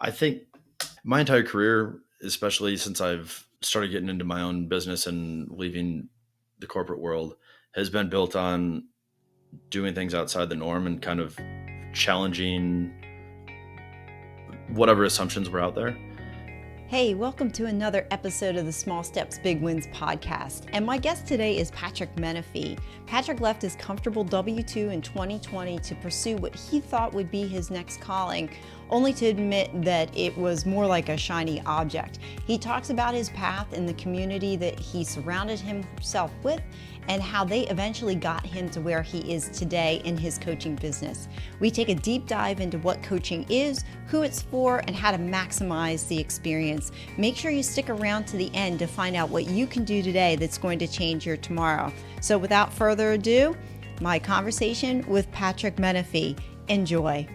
I think my entire career, especially since I've started getting into my own business and leaving the corporate world, has been built on doing things outside the norm and kind of challenging whatever assumptions were out there. Hey, welcome to another episode of the Small Steps, Big Wins podcast. And my guest today is Patrick Menefee. Patrick left his comfortable W-2 in 2020 to pursue what he thought would be his next calling, only to admit that it was more like a shiny object. He talks about his path in the community that he surrounded himself with and how they eventually got him to where he is today in his coaching business. We take a deep dive into what coaching is, who it's for, and how to maximize the experience. Make sure you stick around to the end to find out what you can do today that's going to change your tomorrow. So without further ado, my conversation with Patrick Menefee. Enjoy.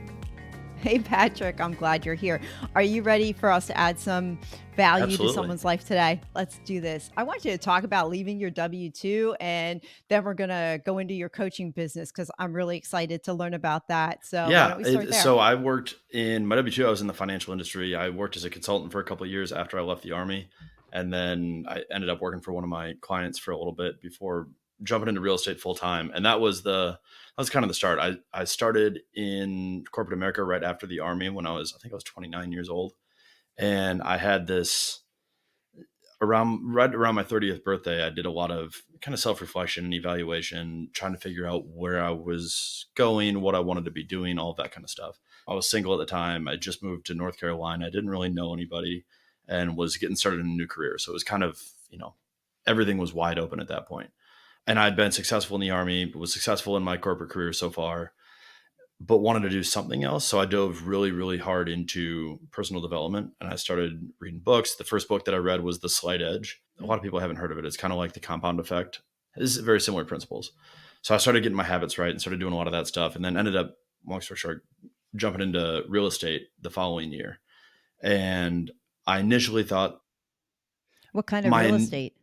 Hey, Patrick, I'm glad you're here. Are you ready for us to add some value Absolutely. to someone's life today? Let's do this. I want you to talk about leaving your W-2, and then we're going to go into your coaching business because I'm really excited to learn about that. So why don't Yeah. we start there? So I worked in my W-2. I was in the financial industry. I worked as a consultant for a couple of years after I left the Army. And then I ended up working for one of my clients for a little bit before jumping into real estate full time. And that was kind of the start. I started in corporate America right after the Army when I think I was 29 years old. And I had this right around my 30th birthday. I did a lot of kind of self-reflection and evaluation, trying to figure out where I was going, what I wanted to be doing, all of that kind of stuff. I was single at the time. I just moved to North Carolina. I didn't really know anybody and was getting started in a new career. So it was kind of, everything was wide open at that point. And I'd been successful in the Army, was successful in my corporate career so far, but wanted to do something else. So I dove really, really hard into personal development and I started reading books. The first book that I read was The Slight Edge. A lot of people haven't heard of it. It's kind of like the compound effect. It's very similar principles. So I started getting my habits right and started doing a lot of that stuff. And then ended up, long story short, jumping into real estate the following year. And I initially thought What kind of real my estate?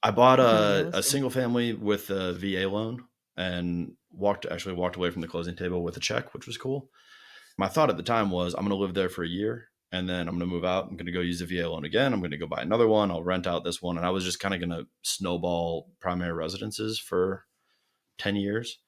I bought What kind of real a estate? single family with a VA loan and walked away from the closing table with a check, which was cool. My thought at the time was I'm going to live there for a year and then I'm going to move out. I'm going to go use the VA loan again. I'm going to go buy another one. I'll rent out this one. And I was just kind of going to snowball primary residences for 10 years.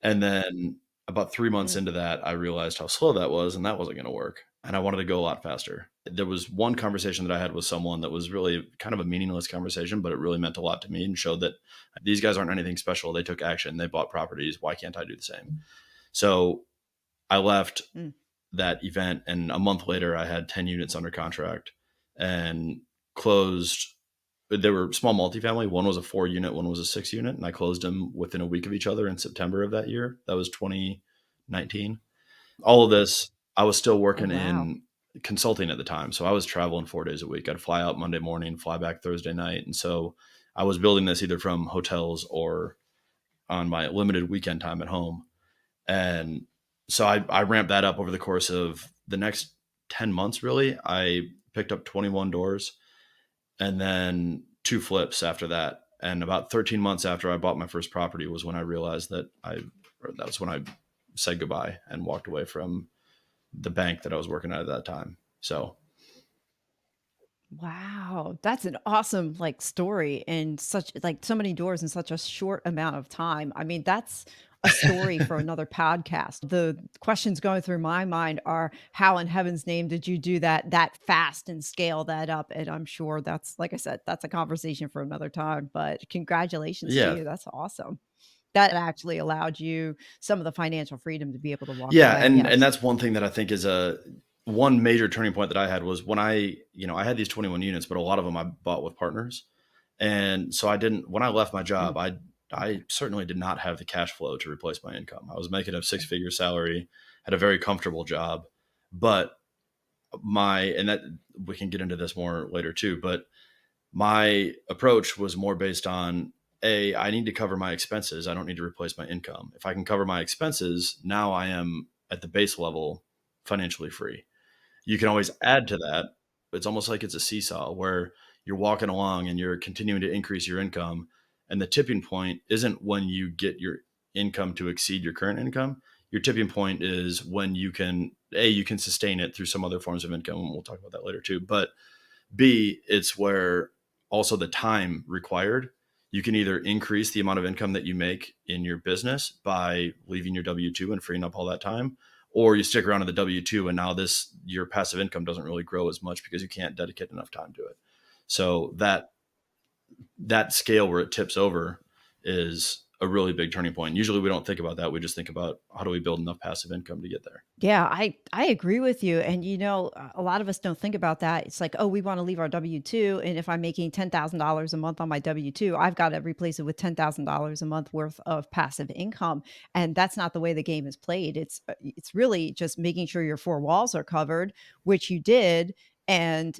And then about 3 months Mm. into that, I realized how slow that was and that wasn't going to work. And I wanted to go a lot faster. There was one conversation that I had with someone that was really kind of a meaningless conversation, but it really meant a lot to me and showed that these guys aren't anything special. They took action. They bought properties. Why can't I do the same? So I left Mm. that event and a month later I had 10 units under contract and closed. They were small multifamily. One was a 4 unit, one was a 6 unit. And I closed them within a week of each other in September of that year. That was 2019. All of this, I was still Oh, working wow. in consulting at the time. So I was traveling 4 days a week. I'd fly out Monday morning, fly back Thursday night. And so I was building this either from hotels or on my limited weekend time at home. And so I ramped that up over the course of the next 10 months, really. I picked up 21 doors and then two flips after that. And about 13 months after I bought my first property was when I realized that was when I said goodbye and walked away from the bank that I was working at that time. So Wow, that's an awesome story and such so many doors in such a short amount of time. I mean, that's a story for another podcast. The questions going through my mind are how in heaven's name did you do that fast and scale that up? And I'm sure that's like I said, that's a conversation for another time, but congratulations to yeah, you. That's awesome. That actually allowed you some of the financial freedom to be able to walk yeah, away. and Yes. that's one thing that I think is a one major turning point that I had was when I had these 21 units, but a lot of them I bought with partners. And so I didn't, when I left my Mm. job, I certainly did not have the cash flow to replace my income. I was making a six-figure salary, had a very comfortable job, but and that we can get into this more later too, but my approach was more based on I need to cover my expenses. I don't need to replace my income. If I can cover my expenses, now I am at the base level financially free. You can always add to that. It's almost like it's a seesaw where you're walking along and you're continuing to increase your income. And the tipping point isn't when you get your income to exceed your current income. your tipping point is when you can, A, you can sustain it through some other forms of income. And we'll talk about that later too. But B, it's where also the time required, you can either increase the amount of income that you make in your business by leaving your W-2 and freeing up all that time, or you stick around in the W-2 and now your passive income doesn't really grow as much because you can't dedicate enough time to it. So that scale where it tips over is a really big turning point. Usually we don't think about that. We just think about how do we build enough passive income to get there. Yeah, I agree with you. And a lot of us don't think about that. It's like, oh, we want to leave our W-2, and if I'm making $10,000 a month on my W-2, I've got to replace it with $10,000 a month worth of passive income. And that's not the way the game is played. It's really just making sure your four walls are covered, which you did. And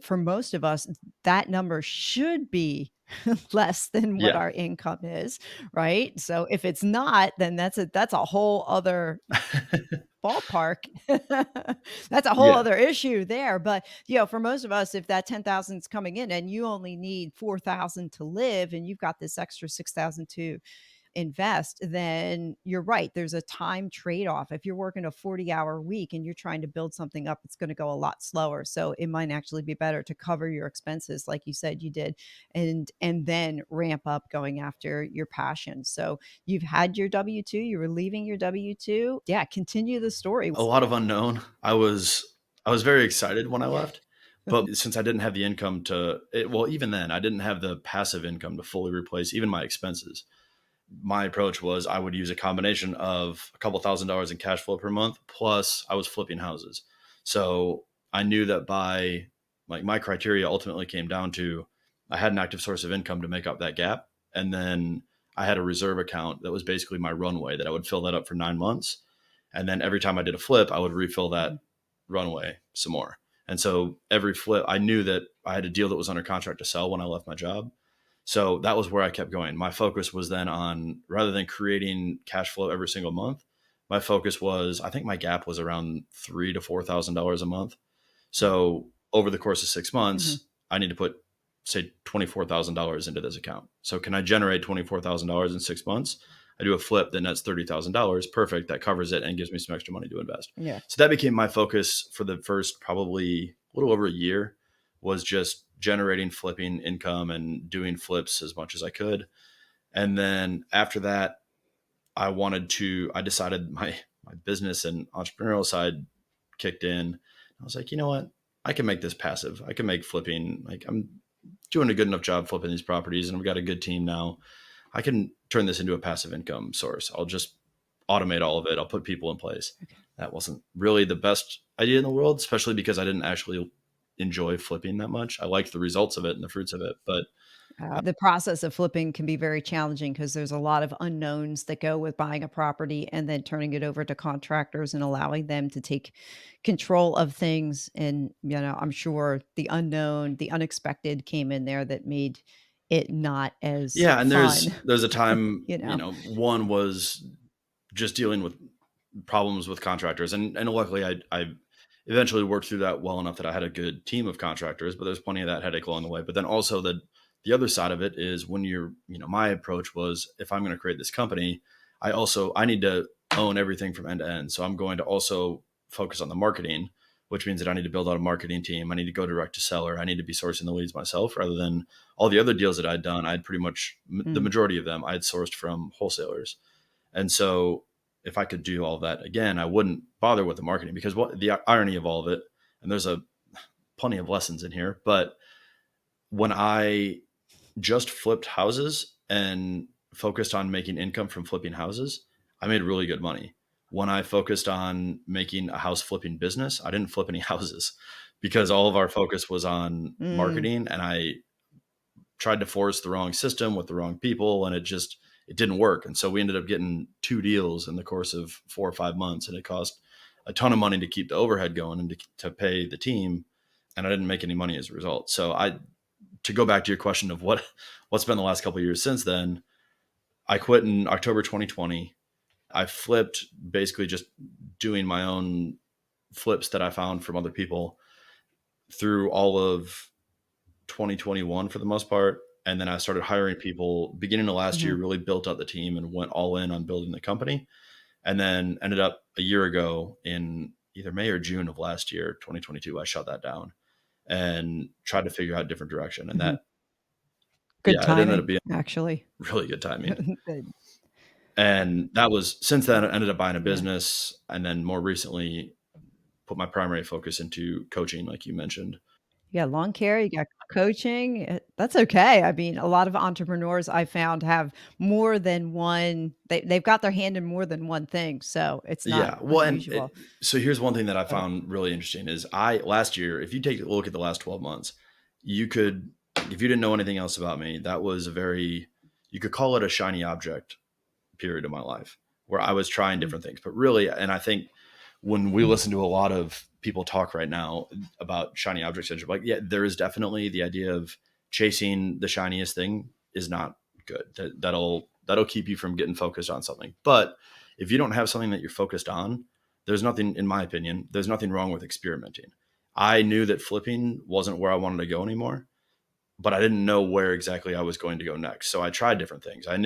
for most of us, that number should be less than what Yeah. our income is, right? So if it's not, then that's a whole other ballpark. That's a whole Yeah. other issue there. But for most of us, if that 10,000 is coming in and you only need 4,000 to live, and you've got this extra 6,000 to invest, then you're right. There's a time trade-off. If you're working a 40-hour week and you're trying to build something up, it's going to go a lot slower. So it might actually be better to cover your expenses like you said you did, and then ramp up going after your passion. So you've had your W-2, you were leaving your W-2. Yeah, continue the story. A lot of unknown. I was very excited when I left, but since I didn't have the income well, even then I didn't have the passive income to fully replace even my expenses. My approach was I would use a combination of a couple $1,000s in cash flow per month, plus I was flipping houses. So I knew that my criteria ultimately came down to I had an active source of income to make up that gap. And then I had a reserve account that was basically my runway that I would fill that up for 9 months. And then every time I did a flip, I would refill that runway some more. And so every flip, I knew that I had a deal that was under contract to sell when I left my job. So that was where I kept going. My focus was then on, rather than creating cash flow every single month, my focus was, I think my gap was around $3,000 to $4,000 a month. So over the course of 6 months, I need to put, say, $24,000 into this account. So can I generate $24,000 in 6 months? I do a flip that nets $30,000. Perfect. That covers it and gives me some extra money to invest. Yeah. So that became my focus for the first probably a little over a year, was just generating flipping income and doing flips as much as I could. And then after that, I decided my business and entrepreneurial side kicked in. I was like, you know what? I can make this passive. I can make flipping. Like, I'm doing a good enough job flipping these properties and I've got a good team now. I can turn this into a passive income source. I'll just automate all of it. I'll put people in place. Okay. That wasn't really the best idea in the world, especially because I didn't actually enjoy flipping that much. I liked the results of it and the fruits of it, but The process of flipping can be very challenging because there's a lot of unknowns that go with buying a property and then turning it over to contractors and allowing them to take control of things. And, I'm sure the unknown, the unexpected came in there that made it not as yeah, and fun, there's a time, you know? one was just dealing with problems with contractors, and luckily I eventually worked through that well enough that I had a good team of contractors, but there's plenty of that headache along the way. But then also the other side of it is when my approach was, if I'm going to create this company, I need to own everything from end to end. So I'm going to also focus on the marketing, which means that I need to build out a marketing team. I need to go direct to seller. I need to be sourcing the leads myself, rather than all the other deals that I'd done. I'd pretty much, the majority of them I'd sourced from wholesalers. And so if I could do all of that again, I wouldn't bother with the marketing, because what the irony of all of it, and there's plenty of lessons in here, but when I just flipped houses and focused on making income from flipping houses, I made really good money. When I focused on making a house flipping business, I didn't flip any houses because all of our focus was on Mm. marketing, and I tried to force the wrong system with the wrong people, and it didn't work. And so we ended up getting 2 deals in the course of 4 or 5 months, and it cost a ton of money to keep the overhead going and to pay the team. And I didn't make any money as a result. So to go back to your question of what's been the last couple of years since then, I quit in October 2020. I flipped, basically just doing my own flips that I found from other people through all of 2021 for the most part. And then I started hiring people beginning of last year, Mhm. really built out the team and went all in on building the company. And then ended up a year ago in either May or June of last year, 2022, I shut that down and tried to figure out a different direction. And Mhm. that, Good yeah, it ended up timing, being actually. really good timing. Good. And that was, since then, I ended up buying a Yeah. business. And then more recently, put my primary focus into coaching, like you mentioned. You got lawn care, you got coaching, that's okay. I mean, a lot of entrepreneurs I found have more than one they've got their hand in more than one thing, so it's not Yeah. Well, unusual. so here's one thing that I But found really interesting is last year, if you take a look at the last 12 months, you could, if you didn't know anything else about me, that was a very, you could call it a shiny object period of my life where I was trying mm, different things. But really, and I think when we listen to a lot of people talk right now about shiny object syndrome, like, yeah, there is definitely the idea of chasing the shiniest thing is not good. That'll keep you from getting focused on something. But if you don't have something that you're focused on, there's nothing, in my opinion, there's nothing wrong with experimenting. I knew that flipping wasn't where I wanted to go anymore, but I didn't know where exactly I was going to go next. So I tried different things. I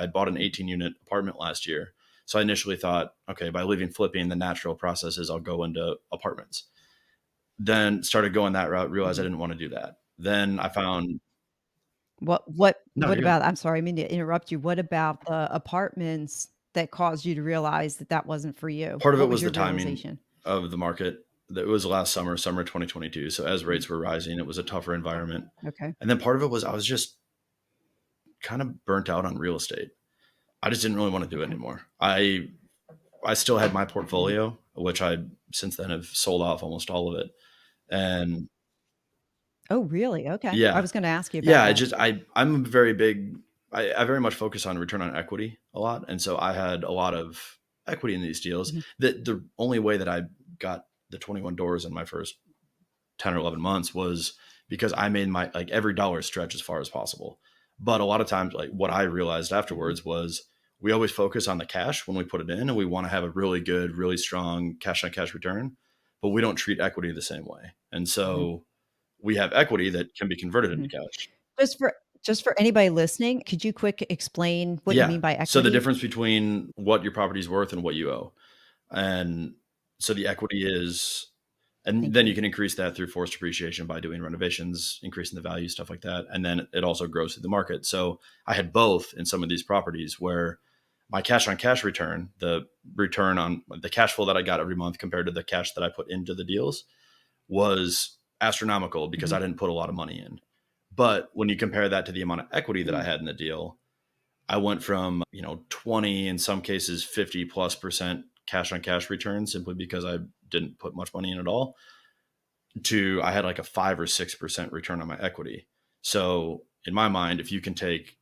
bought an 18 unit apartment last year. So I initially thought, okay, by leaving flipping, the natural process is I'll go into apartments. Then started going that route, realized I mhm. didn't want to do that. Then I found, no, What you're good. about I'm sorry, I mean to interrupt you. What about the apartments that caused you to realize that that wasn't for you? Part of it What was was your the timing realization? of the market. That was last summer, summer 2022. So as Mm, rates were rising, it was a tougher environment. okay. And then part of it was I was just kind of burnt out on real estate. I just didn't really want to do it Okay. anymore. I still had my Mhm. portfolio, which I since then have sold off almost all of it. And Oh, really? Okay. I yeah, was gonna ask you about yeah, that. I'm very big. I very much focus on return on equity a lot, and so I had a lot of equity in these deals. Mhm. The only way that I got the 21 doors in my first 10 or 11 months was because I made my, like, every dollar stretch as far as possible. But a lot of times, like, what I realized Mhm. afterwards was we always focus on the cash when we put it in, and we want to have a really good, really strong cash on cash return, but we don't treat equity the same way. And Mhm. so we have equity that can be converted into Mhm. cash. Just for just for anybody listening, could you quick explain what you Yeah. mean by So the equity? difference between what your property is worth and what you owe. And so the equity is, and Thank then you you. can increase that through forced depreciation by doing renovations, increasing the value, stuff like that. And then it also grows through the market. So I had both in some of these properties where my cash on cash return, the return on the cash flow that I got every month compared to the cash that I put into the deals, was astronomical because Mhm. I didn't put a lot of money in. But when you compare that to the amount of equity that I Mm. had in the deal, I went from, 20, in some cases 50+% cash on cash return simply because I didn't put much money in at all, to I had like a 5 or 6% return on my equity. So in my mind, if you can take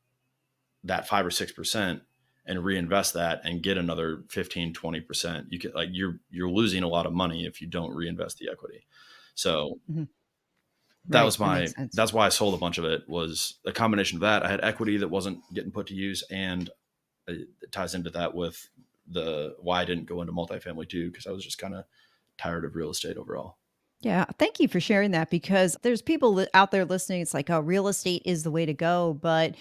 that 5 or 6% and reinvest that and get another 15-20%, you can, like, you're losing a lot of money if you don't reinvest the equity. So Mhm. Right, that makes sense. that's why I sold a bunch of it, was a combination of that. I had equity that wasn't getting put to use, and it ties into that with the why I didn't go into multifamily too, because I was just kind of tired of real estate overall. Yeah, thank you for sharing that because there's people out there listening. It's like, oh, real estate is the way to go, but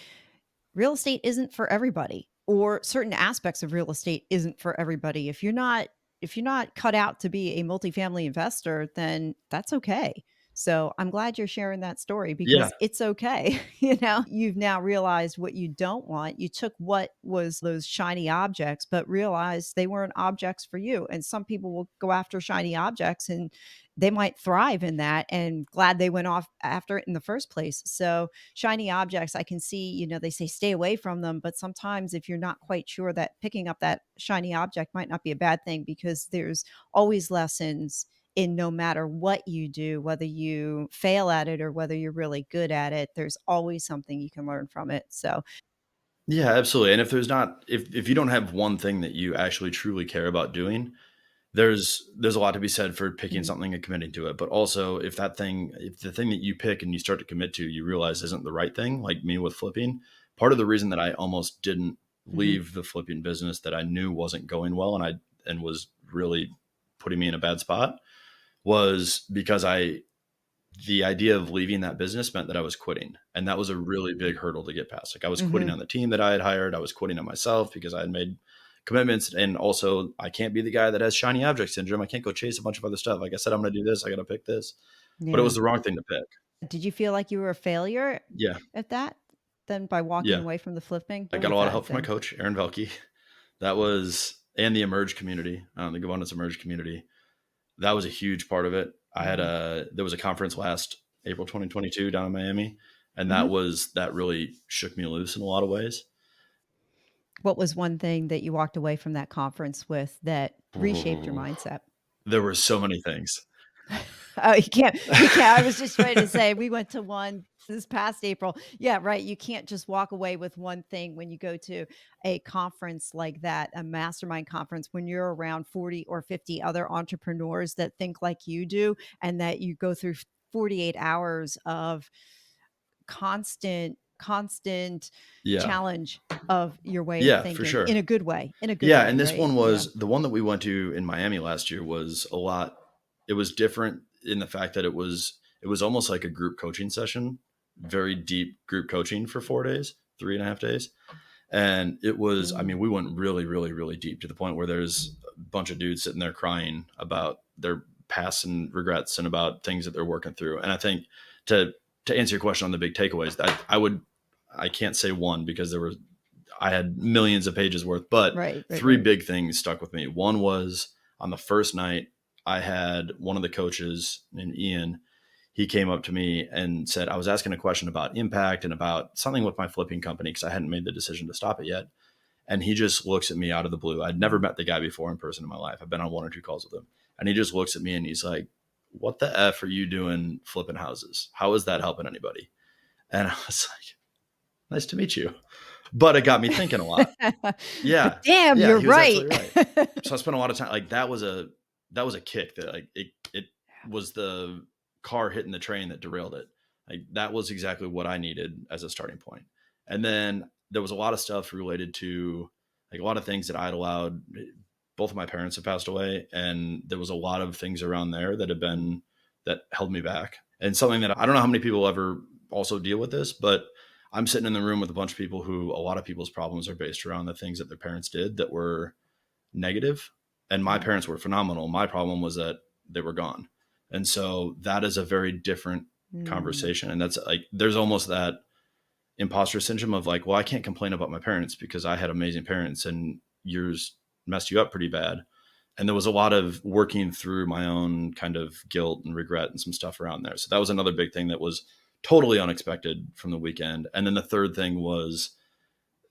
real estate isn't for everybody, or certain aspects of real estate isn't for everybody. If you're not cut out to be a multifamily investor, then that's okay. So I'm glad you're sharing that story Yeah, because it's okay. You know, you've now realized what you don't want. You took what was those shiny objects, but realized they weren't objects for you. And some people will go after shiny objects and they might thrive in that and glad they went off after it in the first place. So shiny objects, I can see, you know, they say stay away from them, but sometimes if you're not quite sure, that picking up that shiny object might not be a bad thing because there's always lessons in no matter what you do, whether you fail at it or whether you're really good at it, there's always something you can learn from it. So, yeah, absolutely. And if there's not, if you don't have one thing that you actually truly care about doing, there's a lot to be said for picking mhm, something and committing to it. But also, if the thing that you pick and you start to commit to, you realize isn't the right thing, like me with flipping. Part of the reason that I almost didn't mhm, leave the flipping business that I knew wasn't going well, and was really putting me in a bad spot, was because I the idea of leaving that business meant that I was quitting. And that was a really big hurdle to get past. Like, I was quitting mhm, on the team that I had hired. I was quitting on myself because I had made commitments. And also, I can't be the guy that has shiny object syndrome. I can't go chase a bunch of other stuff. Like I said, I'm going to do this. I got to pick this. But it Yeah. was the wrong thing to pick. Did you feel like you were a failure Yeah. at that then by walking Yeah. away from the flipping? I What got a was lot of that help from my then? coach, Aaron Velke. That was, and the Emerge community, the Governance Emerge community. That was a huge part of it. Mhm. There was a conference last April 2022 down in Miami. And Mhm. that really shook me loose in a lot of ways. What was one thing that you walked away from that conference with that reshaped your Ooh, mindset? there were so many things. Oh, you can't I was just ready to say, we went to one this past April. Yeah, right, you can't just walk away with one thing when you go to a conference like that, a mastermind conference, when you're around 40 or 50 other entrepreneurs that think like you do, and that you go through 48 hours of constant Yeah. challenge of your way of Yeah, for thinking in sure. a good Yeah, way, and this right? one Yeah. was the one that we went to in Miami last year was a lot. It was different in the fact that it was almost like a group coaching session, very deep group coaching for 4 days, 3.5 days. And it was, I Mm. mean, we went really, really, really deep to the point where there's a bunch of dudes sitting there crying about their past and regrets and about things that they're working through. And I think to to answer your question on the big takeaways, that I can't say one because I had millions of pages worth, but Right, right, three right. big things stuck with me. One was on the first night, I had one of the coaches named Ian. He came up to me and said, I was asking a question about impact and about something with my flipping company because I hadn't made the decision to stop it yet. And he just looks at me out of the blue. I'd never Mm. met the guy before in person in my life. I've been on 1 or 2 calls with him. And he just looks at me and he's like, what the F are you doing flipping houses? How is that helping anybody? And I was like, nice to meet you. But it got me thinking a lot. But Yeah. damn, Yeah, you're he was right. absolutely right. So I spent a lot of time like that was a kick that like it was the car hitting the train that derailed it. Like that was exactly what I needed as a starting point. And then there was a lot of stuff related to like a lot of things that I'd allowed. Both of my parents have passed away, and there was a lot of things around there that held me back. And something that I don't know how many people ever also deal with this, but I'm sitting in the room with a bunch of people who a lot of people's problems are based around the things that their parents did that were negative. And my Mhm. parents were phenomenal. My problem was that they were gone. And so that is a very different Mm. conversation. And that's like, there's almost that imposter syndrome of like, well, I can't complain about my parents because I had amazing parents and yours messed you up pretty bad. And there was a lot of working through my own kind of guilt and regret and some stuff around there. So that was another big thing that was totally unexpected from the weekend. And then the third thing was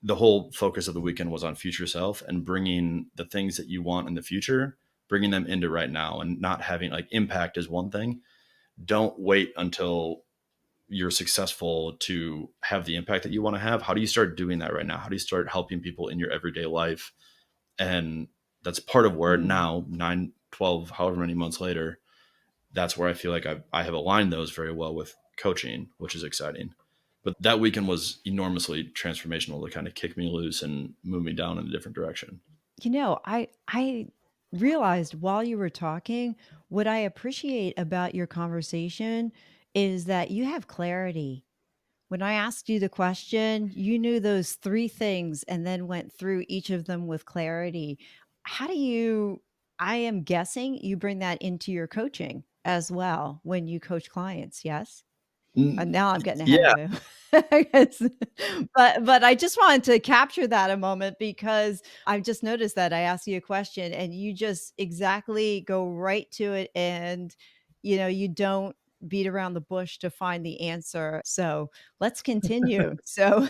the whole focus of the weekend was on future self and bringing the things that you want in the future, bringing them into right now and not having like impact is one thing. Don't wait until you're successful to have the impact that you want to have. How do you start doing that right now? How do you start helping people in your everyday life? And that's part of where Mm. now 9, 12, however many months later, that's where I feel like I have aligned those very well with coaching, which is exciting. But that weekend was enormously transformational to kind of kick me loose and move me down in a different direction. I realized while you were talking, what I appreciate about your conversation is that you have clarity. When I asked you the question, you knew those 3 things and then went through each of them with clarity. How do you I am guessing you bring that into your coaching as well when you coach clients, yes? Mm, Now I'm getting ahead of yeah. you. It's but I just wanted to capture that a moment because I've just noticed that I asked you a question and you just exactly go right to it and, you don't beat around the bush to find the answer. So, let's continue. So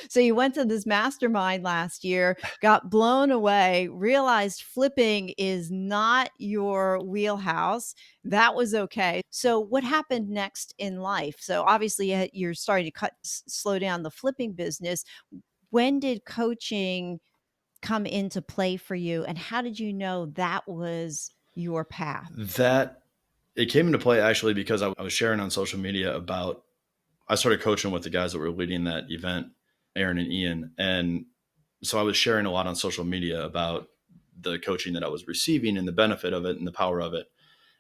so you went to this mastermind last year, got blown away, realized flipping is not your wheelhouse. That was okay. So what happened next in life? So obviously you're starting to slow down the flipping business. When did coaching come into play for you and how did you know that was your path? That it came into play actually because I was sharing on social media about I started coaching with the guys that were leading that event, Aaron and Ian. And so I was sharing a lot on social media about the coaching that I was receiving and the benefit of it and the power of it.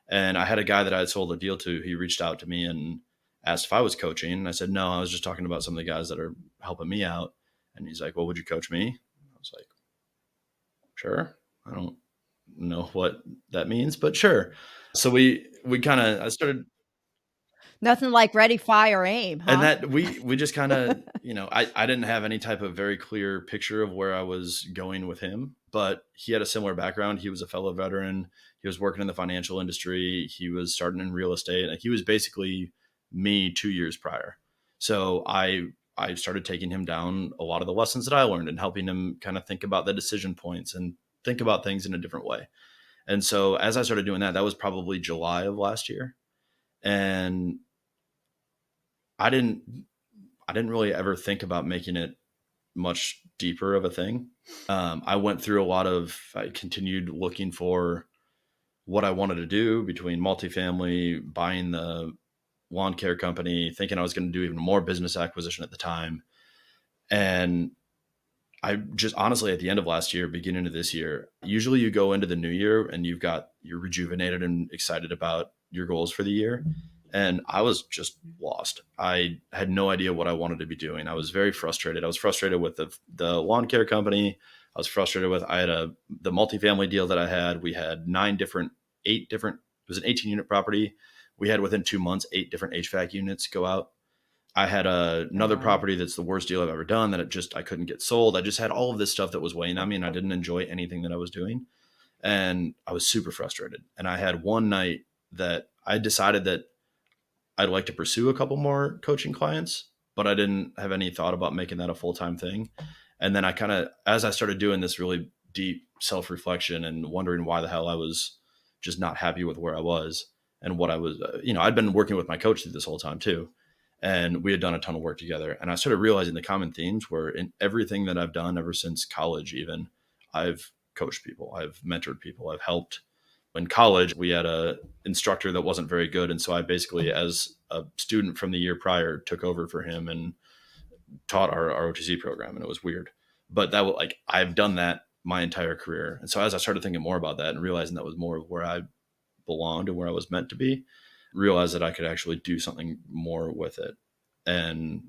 And I had a guy that I had sold a deal to. He reached out to me and asked if I was coaching. And I said, no, I was just talking about some of the guys that are helping me out. And he's like, well, would you coach me? I was like, Sure. I don't know what that means, but sure. So we kind of I started. Nothing like ready, fire, aim, And huh? that we just kinda, I didn't have any type of very clear picture of where I was going with him, but he had a similar background. He was a fellow veteran. He was working in the financial industry. He was starting in real estate. Like, he was basically me 2 years prior. So I started taking him down a lot of the lessons that I learned and helping him kinda think about the decision points and think about things in a different way. And so as I started doing that, that was probably July of last year. And I didn't I didn't really ever think about making it much deeper of a thing. I went through a lot of, I continued looking for what I wanted to do between multifamily, buying the lawn care company, thinking I was going to do even more business acquisition at the time. And I just honestly, at the end of last year, beginning of this year, usually you go into the new year and you're rejuvenated and excited about your goals for the year. And I was just lost. I had no idea what I wanted to be doing. I was very frustrated. I was frustrated with the lawn care company. I was frustrated with, the multifamily deal that I had. We had 8 different, it was an 18 unit property. We had within 2 months, 8 different HVAC units go out. I had another Wow. property that's the worst deal I've ever done that I couldn't get sold. I just had all of this stuff that was weighing on me, and I didn't enjoy anything that I was doing. And I was super frustrated. And I had one night that I decided that I'd like to pursue a couple more coaching clients, but I didn't have any thought about making that a full-time thing. And then as I started doing this really deep self-reflection and wondering why the hell I was just not happy with where I was and what I was, I'd been working with my coach through this whole time too. And we had done a ton of work together. And I started realizing the common themes were in everything that I've done ever since college, even. I've coached people, I've mentored people, I've helped. In college, we had a instructor that wasn't very good. And so I basically, as a student from the year prior, took over for him and taught our OTC program. And it was weird. But that was like, I've done that my entire career. And so as I started thinking more about that and realizing that was more of where I belonged and where I was meant to be, realized that I could actually do something more with it and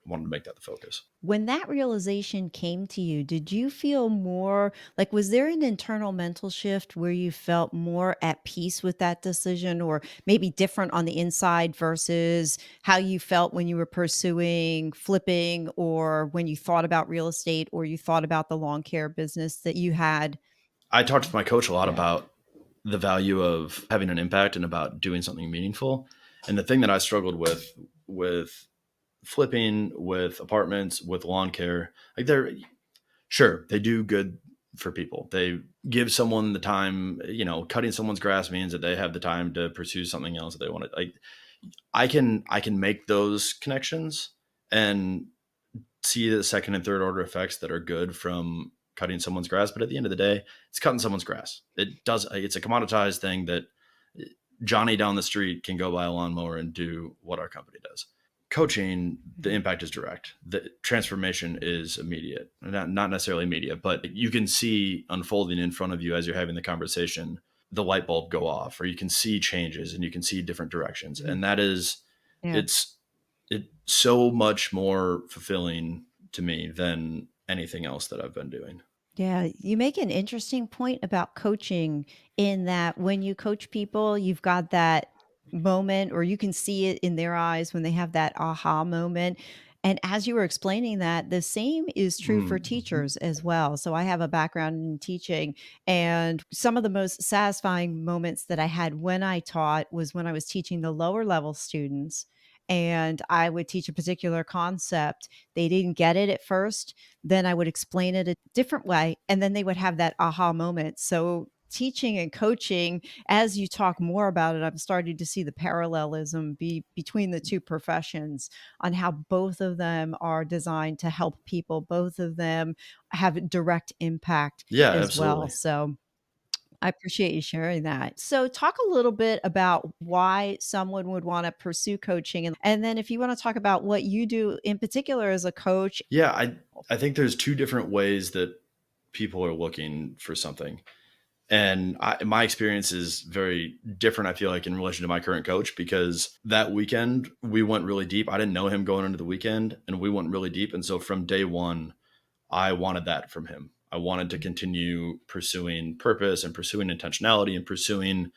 wanted to make that the focus. When that realization came to you, did you feel more like, was there an internal mental shift where you felt more at peace with that decision, or maybe different on the inside versus how you felt when you were pursuing flipping, or when you thought about real estate, or you thought about the lawn care business that you had? I talked to my coach a lot Yeah. about the value of having an impact and about doing something meaningful. And the thing that I struggled with flipping, with apartments, with lawn care, like, they do good for people. They give someone the time, cutting someone's grass means that they have the time to pursue something else that they want to. Like, I can make those connections and see the second and third order effects that are good from cutting someone's grass. But at the end of the day, it's cutting someone's grass. It's a commoditized thing that Johnny down the street can go buy a lawnmower and do what our company does. Coaching, the impact is direct. The transformation is immediate. Not necessarily immediate, but you can see unfolding in front of you as you're having the conversation, the light bulb go off, or you can see changes and you can see different directions. Mhm. And that is, Yeah. it's so much more fulfilling to me than anything else that I've been doing. Yeah, you make an interesting point about coaching, in that when you coach people, you've got that moment, or you can see it in their eyes when they have that aha moment. And as you were explaining that, the same is true for Mhm. teachers as well. So I have a background in teaching, and some of the most satisfying moments that I had when I taught was when I was teaching the lower level students, and I would teach a particular concept. They didn't get it at first, then I would explain it a different way, and then they would have that aha moment. So teaching and coaching, as you talk more about it, I'm starting to see the parallelism between the two professions, on how both of them are designed to help people. Both of them have direct impact Yeah, as well. absolutely. So I appreciate you sharing that. So, talk a little bit about why someone would want to pursue coaching, and then if you want to talk about what you do in particular as a coach. Yeah, I think there's two different ways that people are looking for something. And my experience is very different, I feel like, in relation to my current coach, because that weekend we went really deep. I didn't know him going into the weekend, and we went really deep. And so from day one, I wanted that from him. I wanted to continue pursuing purpose and pursuing intentionality and pursuing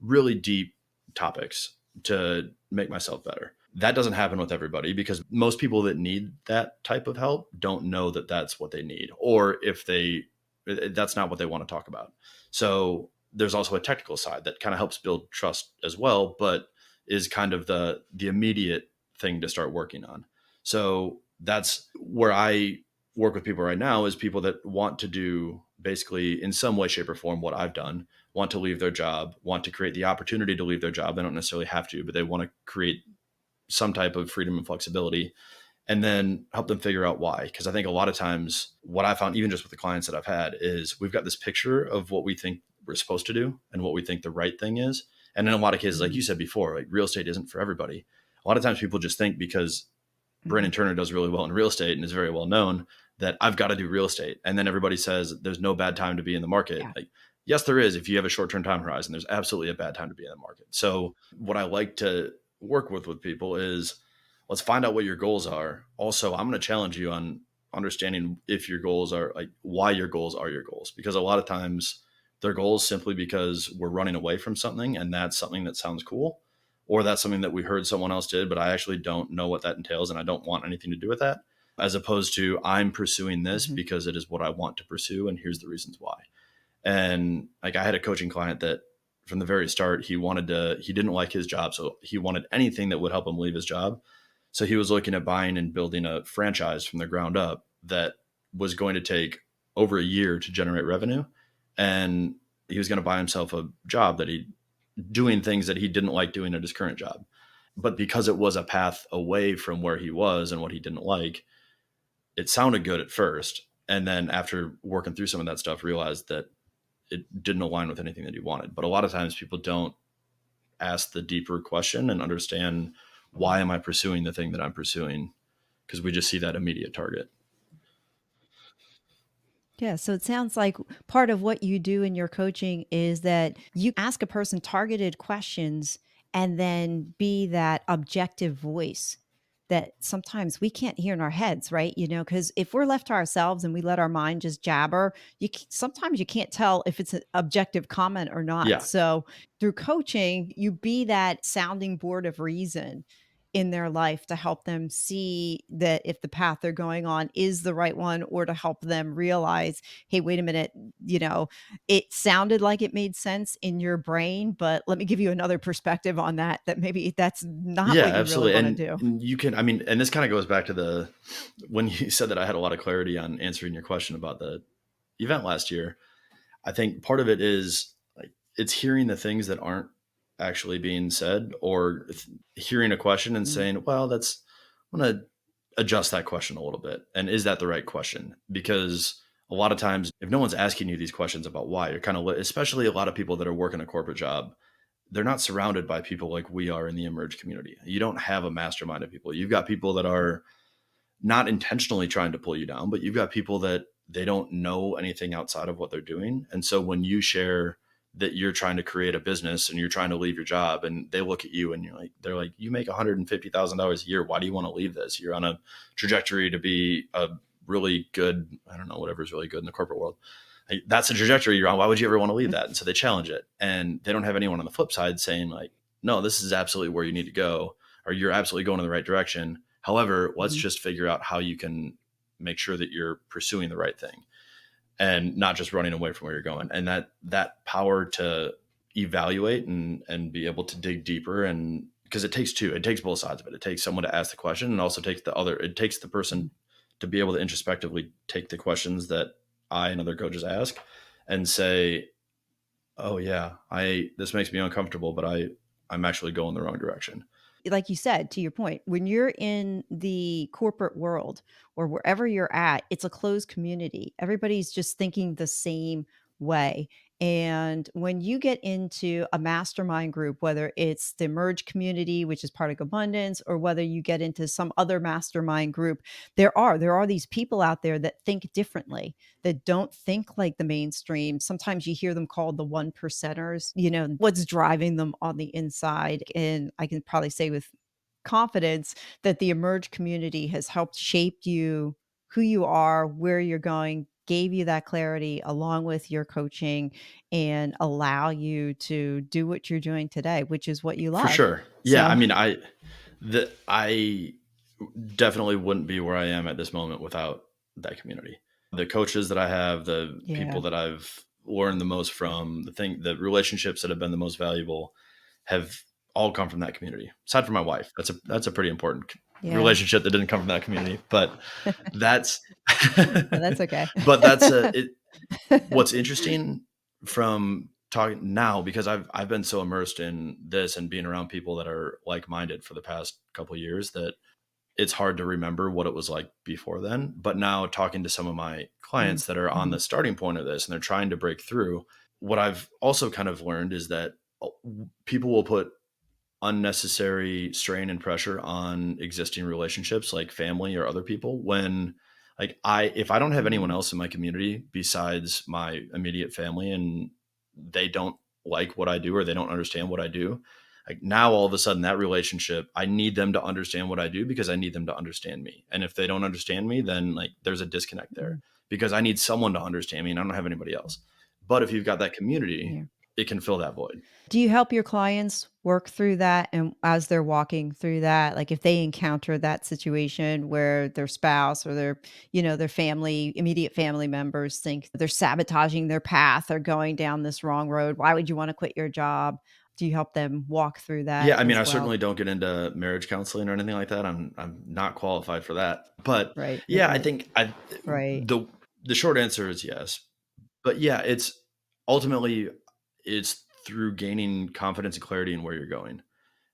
really deep topics to make myself better. That doesn't happen with everybody because most people that need that type of help don't know that that's what they need, or if they, that's not what they want to talk about. So there's also a technical side that kind of helps build trust as well, but is kind of the immediate thing to start working on. So that's where I work with people right now, is people that want to do basically in some way, shape, or form what I've done, want to leave their job, want to create the opportunity to leave their job. They don't necessarily have to, but they want to create some type of freedom and flexibility, and then help them figure out why. Because I think a lot of times what I found, even just with the clients that I've had, is we've got this picture of what we think we're supposed to do and what we think the right thing is. And in a lot of cases, like you said before, like real estate isn't for everybody. A lot of times people just think because Brandon Turner does really well in real estate and is very well known, that I've got to do real estate. And then everybody says there's no bad time to be in the market. Yeah. Like, yes, there is. If you have a short-term time horizon, there's absolutely a bad time to be in the market. So what I like to work with people is, let's find out what your goals are. Also, I'm going to challenge you on understanding if your goals are, like, why your goals are your goals, because a lot of times they're goals simply because we're running away from something, and that's something that sounds cool, or that's something that we heard someone else did, but I actually don't know what that entails and I don't want anything to do with that, as opposed to I'm pursuing this Mm-hmm. because it is what I want to pursue and here's the reasons why. And like, I had a coaching client that from the very start, he didn't like his job. So he wanted anything that would help him leave his job. So he was looking at buying and building a franchise from the ground up that was going to take over a year to generate revenue. And he was going to buy himself a job that he doing things that he didn't like doing at his current job. But because it was a path away from where he was and what he didn't like, it sounded good at first. And then after working through some of that stuff, realized that it didn't align with anything that he wanted. But a lot of times people don't ask the deeper question and understand, why am I pursuing the thing that I'm pursuing? Because we just see that immediate target. Yeah, so it sounds like part of what you do in your coaching is that you ask a person targeted questions and then be that objective voice that sometimes we can't hear in our heads, right? Because if we're left to ourselves and we let our mind just jabber, sometimes you can't tell if it's an objective comment or not. Yeah. So through coaching, you be that sounding board of reason in their life to help them see that if the path they're going on is the right one, or to help them realize, hey, wait a minute, it sounded like it made sense in your brain, but let me give you another perspective on that, that maybe that's not Yeah, what you really absolutely. want to And, do. and you can, I mean, and this kind of goes back to when you said that I had a lot of clarity on answering your question about the event last year. I think part of it is like, it's hearing the things that aren't actually being said, or hearing a question and Mm. saying, well, I'm going to adjust that question a little bit. And is that the right question? Because a lot of times, if no one's asking you these questions about why, you're kind of, especially a lot of people that are working a corporate job, they're not surrounded by people like we are in the Emerge community. You don't have a mastermind of people. You've got people that are not intentionally trying to pull you down, but you've got people that they don't know anything outside of what they're doing. And so when you share that you're trying to create a business and you're trying to leave your job, and they look at you and they're like, you make $150,000 a year. Why do you want to leave this? You're on a trajectory to be a really good, I don't know, whatever's really good in the corporate world. Like, that's the trajectory you're on. Why would you ever want to leave that? And so they challenge it, and they don't have anyone on the flip side saying like, no, this is absolutely where you need to go, or you're absolutely going in the right direction. However, let's Mhm. just figure out how you can make sure that you're pursuing the right thing and not just running away from where you're going. And that power to evaluate and be able to dig deeper, and because it takes both sides of it. It takes someone to ask the question, and also it takes the person to be able to introspectively take the questions that I and other coaches ask and say, oh yeah, I this makes me uncomfortable, but I'm actually going the wrong direction. Like you said, to your point, when you're in the corporate world or wherever you're at, it's a closed community. Everybody's just thinking the same way. And when you get into a mastermind group, whether it's the Merge community, which is part of Abundance, or whether you get into some other mastermind group, there are these people out there that think differently, that don't think like the mainstream. Sometimes you hear them called the one percenters, what's driving them on the inside. And I can probably say with confidence that the Emerge community has helped shape you, who you are, where you're going, gave you that clarity along with your coaching and allow you to do what you're doing today, which is what you For love. sure. Yeah. I So, mean, I definitely wouldn't be where I am at this moment without that community. The coaches that I have, the yeah. people that I've learned the most from, the relationships that have been the most valuable have all come from that community. Aside from my wife, that's a pretty important Yeah. relationship that didn't come from that community, but that's Well, that's okay. but that's it. What's interesting from talking now, because I've been so immersed in this and being around people that are like-minded for the past couple of years, that it's hard to remember what it was like before then. But now talking to some of my Mm, clients that are on mhm, the starting point of this and they're trying to break through, what I've also kind of learned is that people will put unnecessary strain and pressure on existing relationships like family or other people when, like, if I don't have anyone mhm, else in my community besides my immediate family and they don't like what I do or they don't understand what I do, like, now all of a sudden that relationship, I need them to understand what I do because I need them to understand me. And if they don't understand me, then like there's a disconnect there mm, because I need someone to understand me and I don't have anybody else. But if you've got that community, yeah. it can fill that void. Do you help your clients work through that and as they're walking through that, like if they encounter that situation where their spouse or their family, immediate family members think they're sabotaging their path or going down this wrong road, why would you want to quit your job? Do you help them walk through Yeah, that I mean, as I well? certainly don't get into marriage counseling or anything like that. I'm not qualified for that. But Right, right, yeah, I right, think I right. the short answer is yes. But yeah, it's ultimately it's through gaining confidence and clarity in where you're going.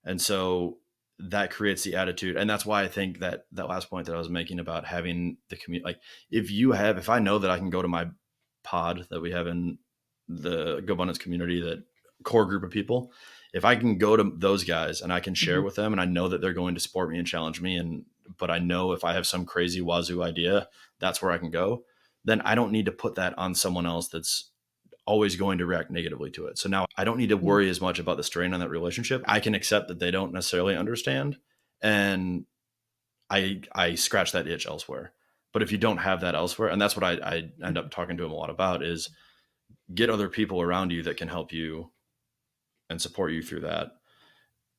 And so that creates the attitude. And that's why I think that that last point that I was making about having the community, like if I know that I can go to my pod that we have in the GoBundance community, that core group of people, if I can go to those guys and I can share Mhm, with them and I know that they're going to support me and challenge me, but I know if I have some crazy wazoo idea, that's where I can go, then I don't need to put that on someone else that's always going to react negatively to it. So now I don't need to yeah, worry as much about the strain on that relationship. I can accept that they don't necessarily understand, and I scratch that itch elsewhere. But if you don't have that elsewhere, and that's what I end mhm, up talking to them a lot about, is get other people around you that can help you and support you through that.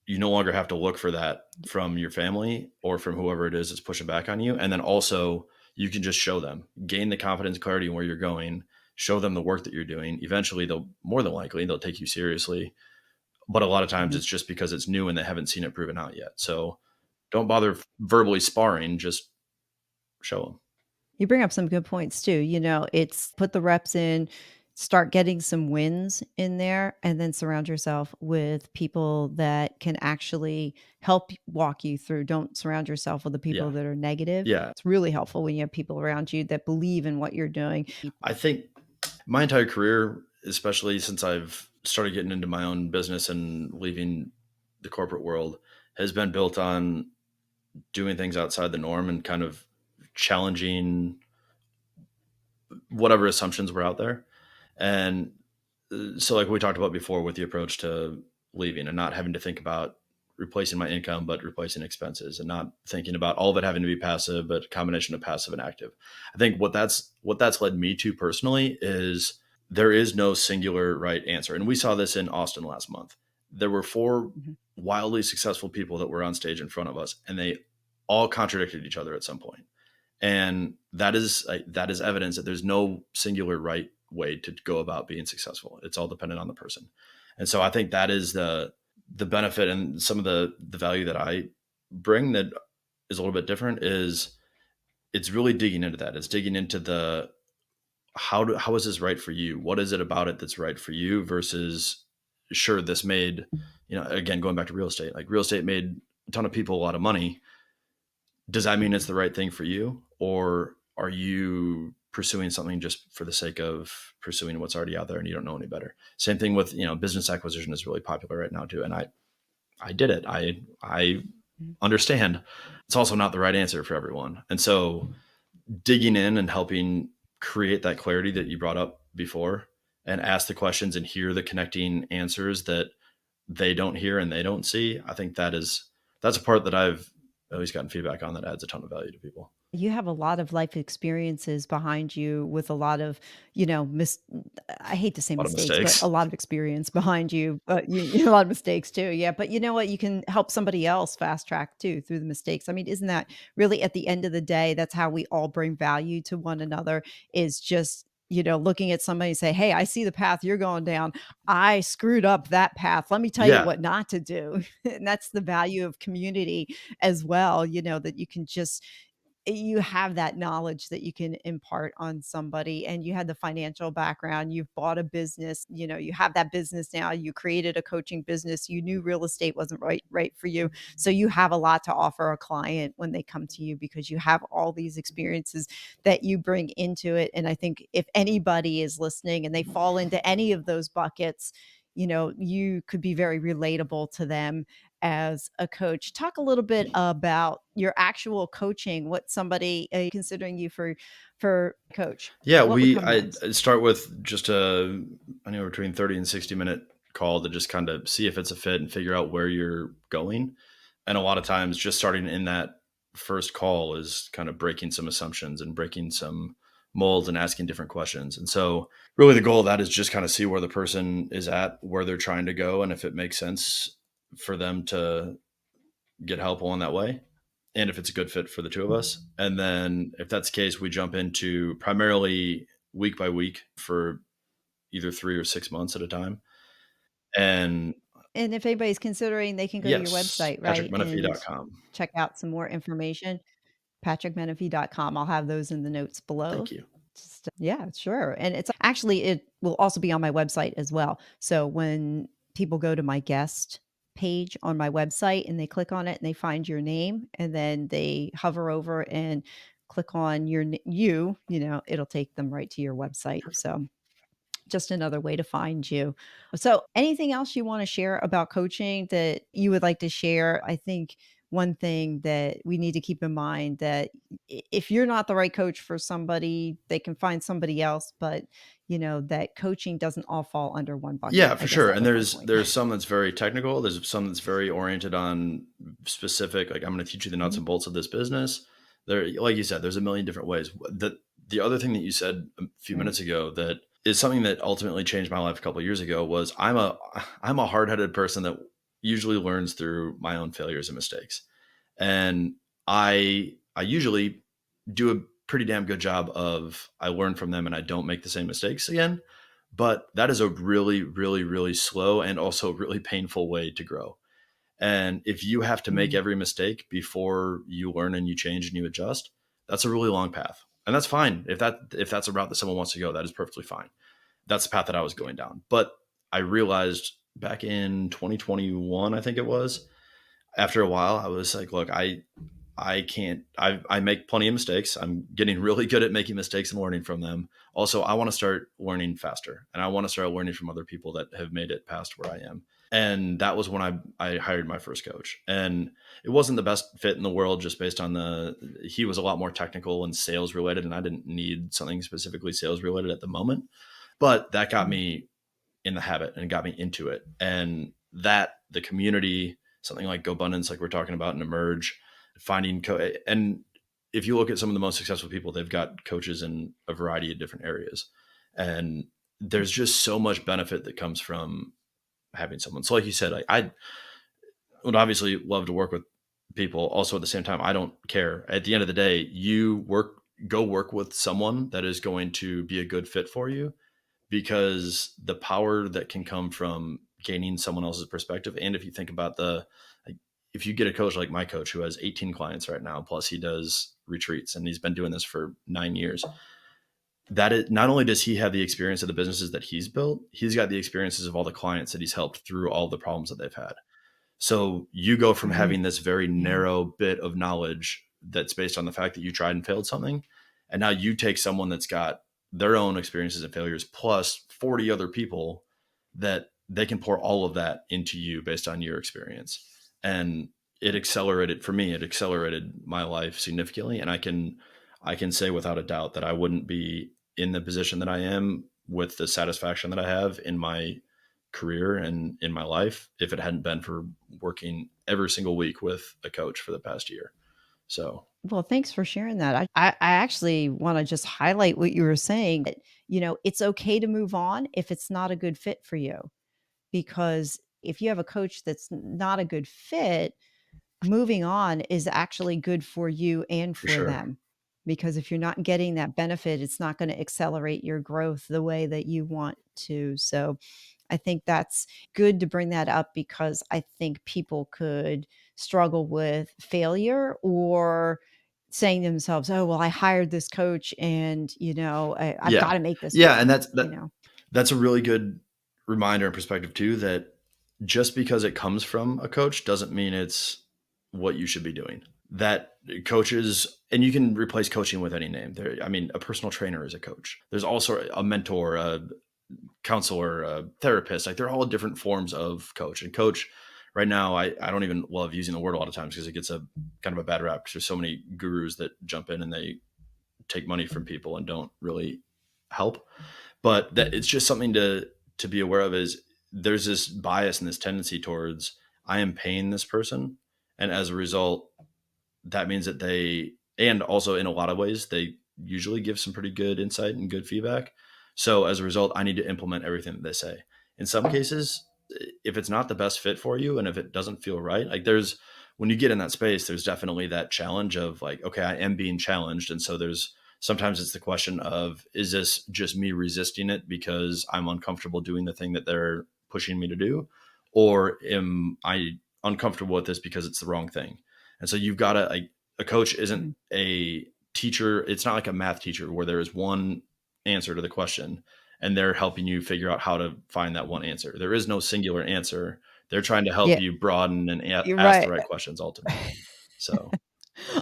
You no longer have to look for that from your family or from whoever it is that's pushing back on you. And then also you can just show them, gain the confidence, clarity in where you're going, show them the work that you're doing. Eventually they'll more than likely they'll take you seriously. But a lot of times mhm. it's just because it's new and they haven't seen it proven out yet. So don't bother verbally sparring, just show them. You bring up some good points too. It's put the reps in, start getting some wins in there, and then surround yourself with people that can actually help walk you through. Don't surround yourself with the people Yeah. that are negative. Yeah. It's really helpful when you have people around you that believe in what you're doing. I think my entire career, especially since I've started getting into my own business and leaving the corporate world, has been built on doing things outside the norm and kind of challenging whatever assumptions were out there. And so, like we talked about before, with the approach to leaving and not having to think about replacing my income, but replacing expenses, and not thinking about all of it having to be passive, but a combination of passive and active. I think what that's led me to personally is there is no singular right answer. And we saw this in Austin last month. There were four Mhm. wildly successful people that were on stage in front of us, and they all contradicted each other at some point. And that is evidence that there's no singular right way to go about being successful. It's all dependent on the person. And so I think that is the benefit and some of the value that I bring that is a little bit different is it's really digging into that. It's digging into the how is this right for you? What is it about it that's right for you versus sure this made, again going back to real estate. Like real estate made a ton of people a lot of money. Does that mean it's the right thing for you? Or are you pursuing something just for the sake of pursuing what's already out there and you don't know any better? Same thing with, business acquisition is really popular right now too. And I did it. I Mhm. understand it's also not the right answer for everyone. And so digging in and helping create that clarity that you brought up before and ask the questions and hear the connecting answers that they don't hear and they don't see. I think that's a part that I've always gotten feedback on that adds a ton of value to people. You have a lot of life experiences behind you with a lot of, you know, I hate to say A lot of mistakes, but a mistakes. lot of experience behind you, but a lot of mistakes too. Yeah. But you know what? You can help somebody else fast track too through the mistakes. I mean, isn't that really at the end of the day, that's how we all bring value to one another is just, looking at somebody and say, hey, I see the path you're going down. I screwed up that path. Let me tell you Yeah. what not to do. And that's the value of community as well, that you have that knowledge that you can impart on somebody, and you had the financial background, you've bought a business, you have that business now, you created a coaching business, you knew real estate wasn't right for you. So you have a lot to offer a client when they come to you because you have all these experiences that you bring into it. And I think if anybody is listening and they fall into any of those buckets, you could be very relatable to them as a coach. Talk a little bit about your actual coaching, what somebody considering you for coach. Yeah, What would we come next? I start with just anywhere between 30 and 60-minute call to just kind of see if it's a fit and figure out where you're going. And a lot of times just starting in that first call is kind of breaking some assumptions and breaking some molds and asking different questions. And so really the goal of that is just kind of see where the person is at, where they're trying to go, and if it makes sense for them to get help along that way, and if it's a good fit for the two of us. And then if that's the case, we jump into primarily week by week for either 3 or 6 months at a time. And And if anybody's considering, they can go to your yes, website, right, and patrickmenifee.com. check out some more information. PatrickMenifee.com. I'll have those in the notes below. Thank you. Just, yeah, sure. And it will also be on my website as well. So when people go to my guest page on my website and they click on it and they find your name and then they hover over and click on it'll take them right to your website. So just another way to find you. So, anything else you want to share about coaching that you would like to share? I think one thing that we need to keep in mind that if you're not the right coach for somebody, they can find somebody else, but that coaching doesn't all fall under one bucket. Yeah, I for guess sure. that And was my there's point. there's some that's very technical. There's some that's very oriented on specific, like I'm going to teach you the nuts Mhm. and bolts of this business. There, like you said, there's a million different ways. The other thing that you said a few Right. minutes ago that is something that ultimately changed my life a couple of years ago was I'm a hard-headed person that usually learns through my own failures and mistakes. And I usually do a pretty damn good job of I learn from them and I don't make the same mistakes again. But that is a really, really, really slow and also really painful way to grow. And if you have to make Mm. every mistake before you learn and you change and you adjust, that's a really long path. And that's fine. If that's a route that someone wants to go, that is perfectly fine. That's the path that I was going down. But I realized back in 2021, I think it was, after a while, I was like, look, I can't. I make plenty of mistakes. I'm getting really good at making mistakes and learning from them. Also, I want to start learning faster, and I want to start learning from other people that have made it past where I am. And that was when I hired my first coach, and it wasn't the best fit in the world just based on he was a lot more technical and sales related, and I didn't need something specifically sales related at the moment. But that got Mm. me in the habit and got me into it, and that the community, something like GoBundance, like we're talking about, and Emerge, finding and if you look at some of the most successful people, they've got coaches in a variety of different areas, and there's just so much benefit that comes from having someone. So, like you said, I would obviously love to work with people. Also, at the same time, I don't care. At the end of the day, go work with someone that is going to be a good fit for you, because the power that can come from gaining someone else's perspective. And if you think about like, if you get a coach like my coach who has 18 clients right now, plus he does retreats and he's been doing this for 9 years, that is not only does he have the experience of the businesses that he's built, he's got the experiences of all the clients that he's helped through all the problems that they've had. So you go from Right. having this very Yeah. narrow bit of knowledge that's based on the fact that you tried and failed something. And now you take someone that's got their own experiences and failures plus 40 other people that they can pour all of that into you based on your experience. And it accelerated my life significantly. And I can say without a doubt that I wouldn't be in the position that I am with the satisfaction that I have in my career and in my life if it hadn't been for working every single week with a coach for the past year. So Well, thanks for sharing that. I actually want to just highlight what you were saying that, it's okay to move on if it's not a good fit for you. Because if you have a coach that's not a good fit, moving on is actually good for you and for for sure. them. Because if you're not getting that benefit, it's not going to accelerate your growth the way that you want to. So I think that's good to bring that up because I think people could struggle with failure or saying to themselves, "Oh, well, I hired this coach and, I've got Yeah. to make this Yeah. work." And You know? that's a really good reminder and perspective too, that just because it comes from a coach doesn't mean it's what you should be doing. That coaches, and you can replace coaching with any name. There, I mean, a personal trainer is a coach. There's also a mentor, a counselor, a therapist. Like they're all different forms of coach. And coach, right now, I don't even love using the word a lot of times because it gets a kind of a bad rap because there's so many gurus that jump in and they take money from people and don't really help. But that it's just something to be aware of, is there's this bias and this tendency towards, I am paying this person, and as a result, that means that they, and also in a lot of ways, they usually give some pretty good insight and good feedback. So as a result, I need to implement everything that they say. In some cases, if it's not the best fit for you and if it doesn't feel right, like there's, when you get in that space, there's definitely that challenge of like, okay, I am being challenged. And so there's sometimes it's the question of, is this just me resisting it because I'm uncomfortable doing the thing that they're pushing me to do? Or am I uncomfortable with this because it's the wrong thing? And so you've got to, like, a coach isn't Mhm. a teacher. It's not like a math teacher where there is one answer to the question and they're helping you figure out how to find that one answer. There is no singular answer. They're trying to help Yeah, you broaden and you're ask the right. right questions ultimately. So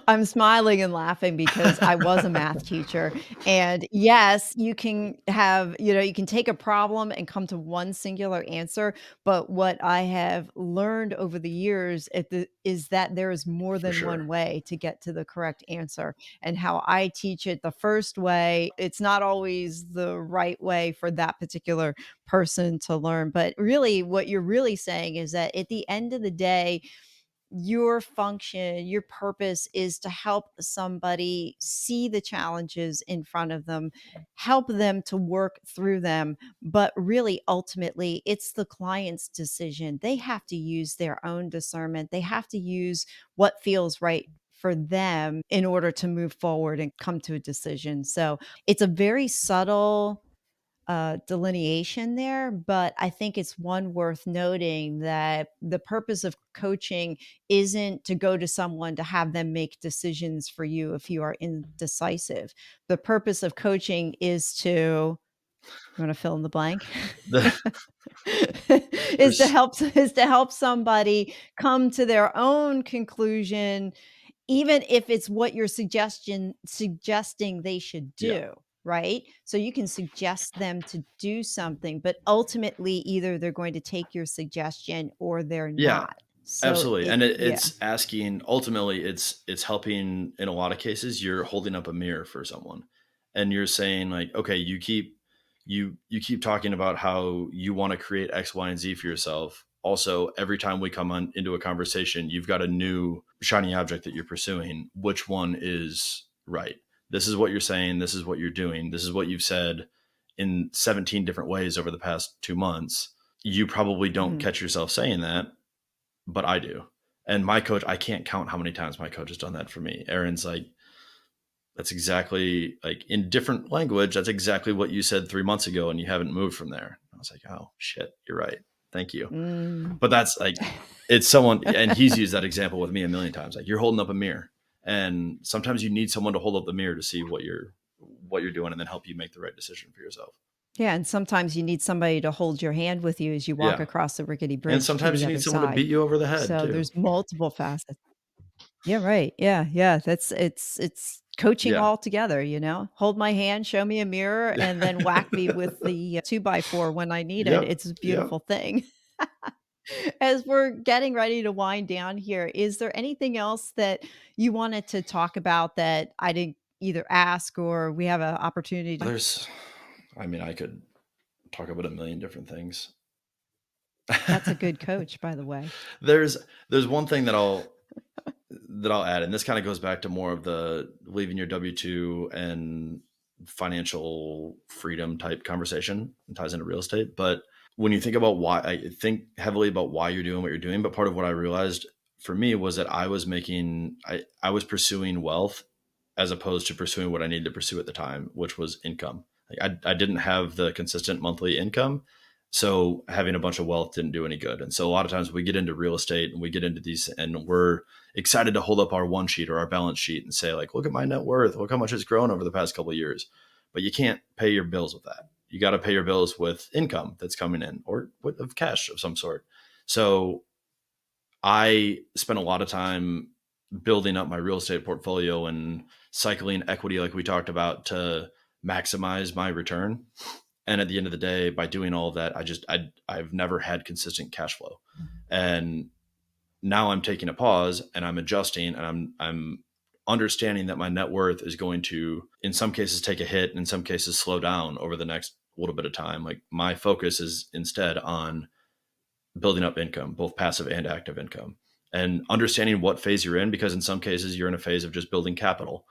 I'm smiling and laughing because I was a math teacher. And yes, you can have, you can take a problem and come to one singular answer. But what I have learned over the years is that there is more for than one sure. way to get to the correct answer. And how I teach it the first way, it's not always the right way for that particular person to learn. But really, what you're really saying is that at the end of the day, your function, your purpose is to help somebody see the challenges in front of them, help them to work through them. But really, ultimately, it's the client's decision. They have to use their own discernment, they have to use what feels right for them in order to move forward and come to a decision. So it's a very subtle delineation there, but I think it's one worth noting that the purpose of coaching isn't to go to someone to have them make decisions for you if you are indecisive. The purpose of coaching is to, you want to fill in the blank? The, Is to there's, help somebody come to their own conclusion, even if it's what you're suggesting they should yeah, do, right? So you can suggest them to do something, but ultimately either they're going to take your suggestion or they're yeah, not. So absolutely. it And yeah. it's asking, ultimately it's helping. In a lot of cases, you're holding up a mirror for someone and you're saying like, okay, you keep talking about how you want to create X, Y, and Z for yourself. Also, every time we come on into a conversation, you've got a new shiny object that you're pursuing. Which one is right? This is what you're saying. This is what you're doing. This is what you've said in 17 different ways over the past 2 months. You probably don't Mhm. catch yourself saying that, but I do. And my coach, I can't count how many times my coach has done that for me. Aaron's like, that's exactly, like, in different language, that's exactly what you said 3 months ago, and you haven't moved from there. I was like, oh shit, you're right. Thank you. Mm. But that's like, it's someone, and he's used that example with me a million times. Like, you're holding up a mirror, and sometimes you need someone to hold up the mirror to see what you're doing, and then help you make the right decision for yourself. Yeah, and sometimes you need somebody to hold your hand with you as you walk Yeah, across the rickety and bridge to sometimes the you other need someone to side. beat you over the head So too. there's multiple facets. Yeah, right. Yeah, yeah. It's coaching Yeah. all together, Hold my hand, show me a mirror, and then whack me with the 2 by 4 when I need it. Yep. It's a Yep. beautiful thing. As we're getting ready to wind down here, is there anything else that you wanted to talk about that I didn't either ask or we have an opportunity to? There's, I mean, I could talk about a million different things. That's a good coach, by the way. there's there's one thing that I'll add, and this kind of goes back to more of the leaving your W-2 and financial freedom type conversation and ties into real estate. But when you think about why, I think heavily about why you're doing what you're doing. But part of what I realized for me was that I was pursuing wealth as opposed to pursuing what I needed to pursue at the time, which was income. Like I didn't have the consistent monthly income. So having a bunch of wealth didn't do any good. And so a lot of times we get into real estate and we get into these and we're excited to hold up our one sheet or our balance sheet and say like, look at my net worth, look how much it's grown over the past couple of years. But you can't pay your bills with that. You got to pay your bills with income that's coming in or with cash of some sort. So I spent a lot of time building up my real estate portfolio and cycling equity like we talked about to maximize my return. And at the end of the day, by doing all of that, I've never had consistent cash flow. And now I'm taking a pause and I'm adjusting and I'm understanding that my net worth is going to in some cases take a hit and in some cases slow down over the next little bit of time. Like my focus is instead on building up income, both passive and active income, and understanding what phase you're in, because in some cases you're in a phase of just building capital.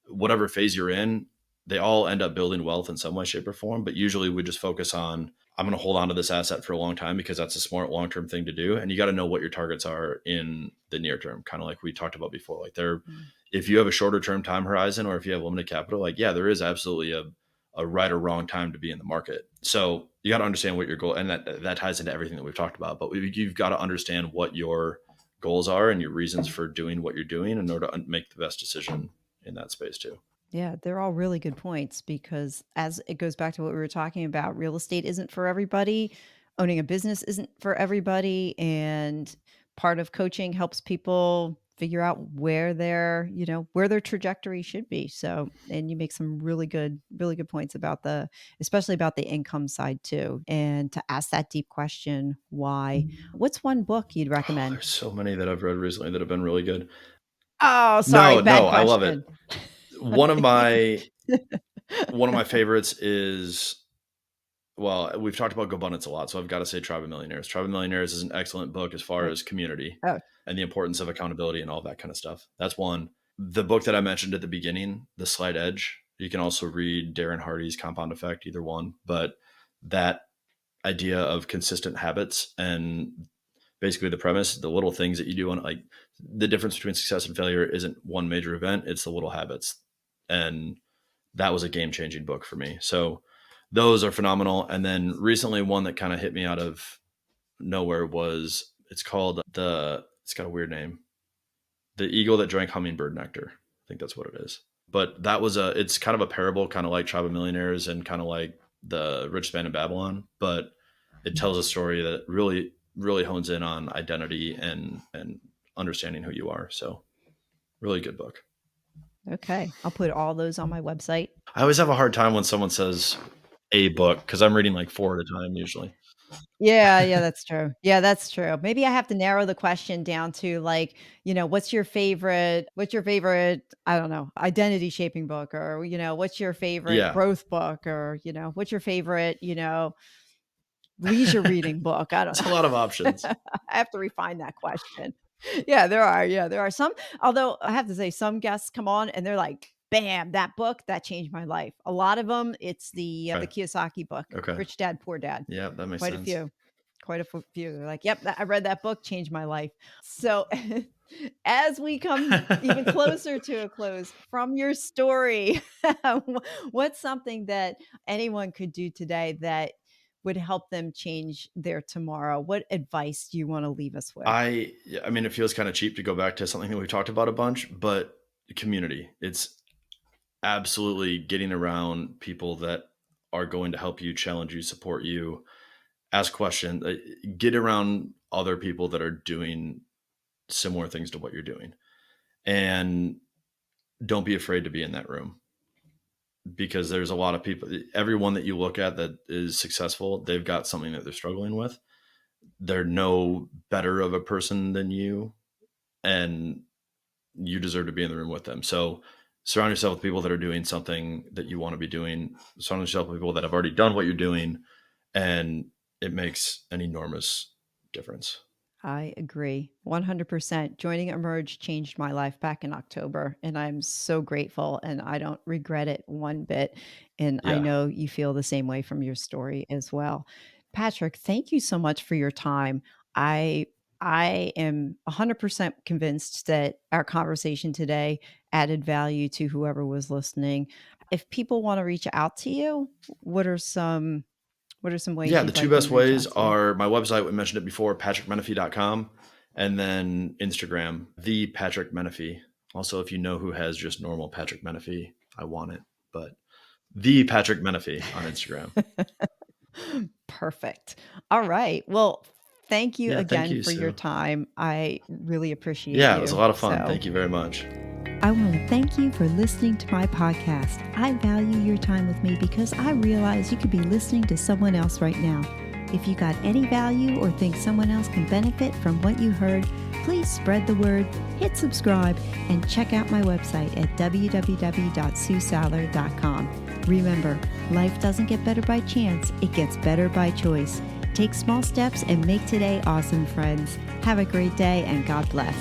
Whatever phase you're in, they all end up building wealth in some way, shape, or form. But usually we just focus on, I'm going to hold on to this asset for a long time because that's a smart long-term thing to do. And you got to know what your targets are in the near term, kind of like we talked about before. Like if you have a shorter term time horizon or if you have limited capital, like, yeah, there is absolutely a right or wrong time to be in the market. So you got to understand what your goal, and that ties into everything that we've talked about, but you've got to understand what your goals are and your reasons for doing what you're doing in order to make the best decision in that space too. Yeah, they're all really good points because as it goes back to what we were talking about, real estate isn't for everybody. Owning a business isn't for everybody. And part of coaching helps people figure out where where their trajectory should be. So, and you make some really good points about especially about the income side too. And to ask that deep question, why? What's one book you'd Oh, recommend? there's so many that I've read recently that have been really good. Oh, sorry, No, bad no, I love it. question. One of my one of my favorites is, well, we've talked about GoBundance a lot, so I've got to say Tribe of Millionaires. Tribe of Millionaires is an excellent book as far Right. as community Oh, and the importance of accountability and all that kind of stuff. That's one. The book that I mentioned at the beginning, The Slight Edge, you can also read Darren Hardy's Compound Effect, either one. But that idea of consistent habits and basically the premise, the little things that you do on, like, the difference between success and failure isn't one major event, it's the little habits. And that was a game-changing book for me. So those are phenomenal. And then recently one that kind of hit me out of nowhere was, it's got a weird name, The Eagle That Drank Hummingbird Nectar. I think that's what it is. But it's kind of a parable, kind of like Tribe of Millionaires and kind of like The Richest Man in Babylon, but it tells a story that really, really hones in on identity and understanding who you are. So really good book. okay. I'll put all those on my website. I always have a hard time when someone says a book because I'm reading like 4 at a time usually. Yeah, that's true. Yeah, that's true. Maybe I have to narrow the question down to like, what's your favorite, I don't know, identity shaping book or, what's your favorite Yeah, growth book or, what's your favorite, leisure reading book? I don't it's a know. lot of options. I have to refine that question. Yeah, there are. Yeah, there are some. Although I have to say, some guests come on and they're like, "Bam, that book that changed my life." A lot of them, it's the Okay. Kiyosaki book, Okay. Rich Dad Poor Dad. Yeah, that makes Quite a sense. few, quite a few. They're like, "Yep, I read that book, changed my life." So, as we come even closer to a close, from your story, what's something that anyone could do today that would help them change their tomorrow? What advice do you want to leave us with? I mean, it feels kind of cheap to go back to something that we talked about a bunch, but community. It's absolutely getting around people that are going to help you, challenge you, support you, ask questions, get around other people that are doing similar things to what you're doing. And don't be afraid to be in that room because there's a lot of people, everyone that you look at that is successful, they've got something that they're struggling with. They're no better of a person than you, and you deserve to be in the room with them. So surround yourself with people that are doing something that you want to be doing. Surround yourself with people that have already done what you're doing, and it makes an enormous difference. I agree 100%. Joining Emerge changed my life back in October, and I'm so grateful and I don't regret it one bit. And I Yeah. know you feel the same way from your story as well. Patrick, thank you so much for your time. I I am 100% convinced that our conversation today added value to whoever was listening. If people want to reach out to you, what are some ways Yeah, the you'd two like them best to reach ways out to you? are my website. We mentioned it before, patrickmenifee.com, and then Instagram, the Patrick Menifee. Also, if you know who has just normal Patrick Menifee, I want it, but the Patrick Menifee on Instagram. Perfect. All right. Well, thank you Yeah, thank again you, for your Sue. time. I really appreciate Yeah, it was a you. lot of fun. So Thank you very much. I want to thank you for listening to my podcast. I value your time with me because I realize you could be listening to someone else right now. If you got any value or think someone else can benefit from what you heard, please spread the word, hit subscribe, and check out my website at www.suesaller.com. Remember, life doesn't get better by chance, it gets better by choice. Take small steps and make today awesome, friends. Have a great day and God bless.